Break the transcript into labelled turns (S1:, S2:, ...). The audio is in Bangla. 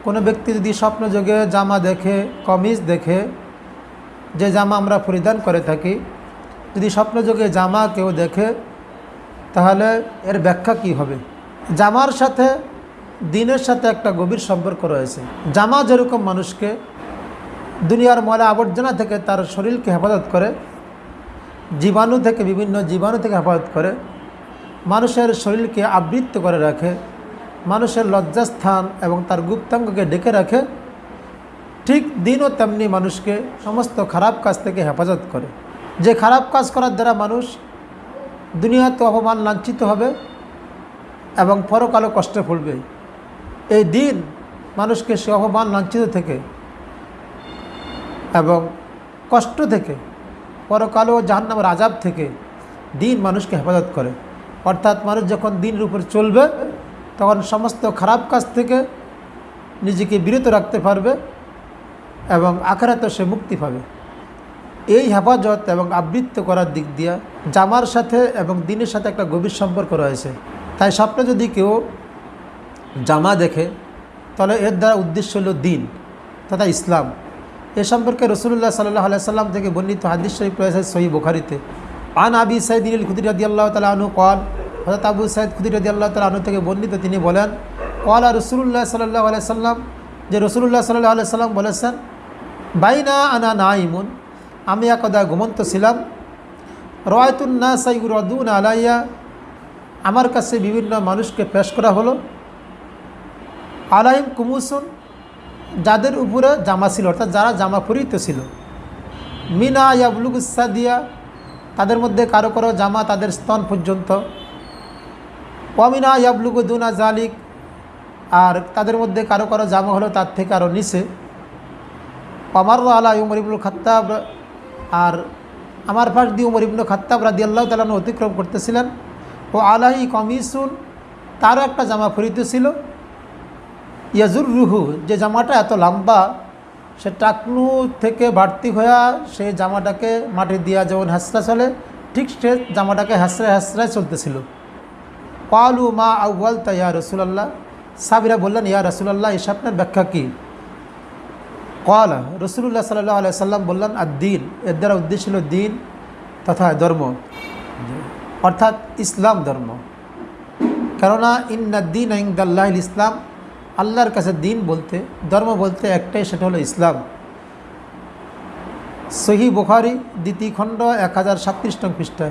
S1: কোনো ব্যক্তি যদি স্বপ্নযোগে জামা দেখে, কমিজ দেখে, যে জামা আমরা পরিধান করে থাকি, যদি স্বপ্নযোগে জামা কেউ দেখে তাহলে এর ব্যাখ্যা কি হবে? জামার সাথে দিনের সাথে একটা গভীর সম্পর্ক রয়েছে। জামা যেরকম মানুষকে দুনিয়ার ময়লা আবর্জনা থেকে তার শরীরকে হেফাজত করে, জীবাণু থেকে, বিভিন্ন জীবাণু থেকে হেফাজত করে, মানুষের শরীরকে আবৃত করে রাখে, মানুষের লজ্জাস্থান এবং তার গুপ্তাঙ্গকে ডেকে রাখে, ঠিক দিনও তেমনি মানুষকে সমস্ত খারাপ কাজ থেকে হেফাজত করে। যে খারাপ কাজ করার দ্বারা মানুষ দুনিয়াতে অপমান, লাঞ্ছিত হবে এবং পরকালে কষ্টে পড়বে, এই দিন মানুষকে সে অপমান, লাঞ্ছিত থেকে এবং কষ্ট থেকে, পরকালে জাহান্নামের আযাব থেকে দিন মানুষকে হেফাজত করে। অর্থাৎ মানুষ যখন দিনের উপর চলবে তখন সমস্ত খারাপ কাজ থেকে নিজেকে বিরত রাখতে পারবে এবং আখিরাতে সে মুক্তি পাবে। এই হেফাজত এবং আবৃত্ত করার দিক দিয়ে জামার সাথে এবং দিনের সাথে একটা গভীর সম্পর্ক রয়েছে। তাই স্বপ্নে যদি কেউ জামা দেখে তাহলে এর দ্বারা উদ্দেশ্য হল দিন তথা ইসলাম। এ সম্পর্কে রাসূলুল্লাহ সাল্লাল্লাহু আলাইহি সাল্লাম থেকে বর্ণিত হাদিস শরীফ রয়েছে সহিহ বুখারীতে। আন আবি সাঈদ আল-খুদরি রাদিয়াল্লাহু তাআলা আনহু قال, হযরত আবু সাঈদ খুদরি রাদিয়াল্লাহু তাআলা আনহু থেকে বর্ণিত, তিনি বলেন, ক্বালা রাসূলুল্লাহ সাল্লাল্লাহু আলাইহি সাল্লাম, যে রাসূলুল্লাহ সাল্লাল্লাহু আলাইহি সাল্লাম বলেছেন, বাইনা আনা নাইমুন, আমি একদা ঘুমন্ত ছিলাম, রাআইতুন নাসা ইউরাদুনা আলাইয়া, আমার কাছে বিভিন্ন মানুষকে পেশ করা হলো, আলাইহিম কুমুসুন, যাদের উপরে জামা ছিল, অর্থাৎ যারা জামা পরিহিত ছিল, মিনা ইয়াবলুগুস সাদিয়া, তাদের মধ্যে কারো কারো জামা তাদের স্তন পর্যন্ত, ওয়ামিনা ইয়াবলুগু দুনা জালিক, আর তাদের মধ্যে কারো কারো জামা হলো তার থেকে আরও নিচে, ওমর আলা উমর ইবনুল খাত্তাব, আর আমার পাশ দিয়ে উমর ইবনুল খাত্তাব রাদিয়াল্লাহু তাআলা আনহু অতিক্রম করতেছিলেন, ও আলাহি কমিসুন, তারও একটা জামা পরিহিত ছিল, ইয়াজুররুহু, যে জামাটা এত লম্বা সে টাকনু থেকে বাড়তি হয়ে সেই জামাটাকে মাটি দিয়া যেমন হাসরা চলে, ঠিক সে জামাটাকে হাসরায় হাসরায় চলতেছিল। ক্বালু মা আউয়ালতা ইয়া রাসূলুল্লাহ, সাহাবীরা বললেন, ইয়া রাসূলুল্লাহ, এই স্বপ্নের ব্যাখ্যা কী? ক্বালা, রাসূলুল্লাহ সাল্লাল্লাহু আলাইহি সাল্লাম বললেন, আদ-দীন, এর দ্বারা উদ্দেশ্য হল দিন তথা ধর্ম, অর্থাৎ ইসলাম ধর্ম। কেননা ইন্নাদ-দীনা ইনদাল্লাহিল ইসলাম, আল্লাহর কাছে দিন বলতে, ধর্ম বলতে একটাই, সেটা হলো ইসলাম। সহিহ বুখারী 2য় খণ্ড 1037 নং পৃষ্ঠায়।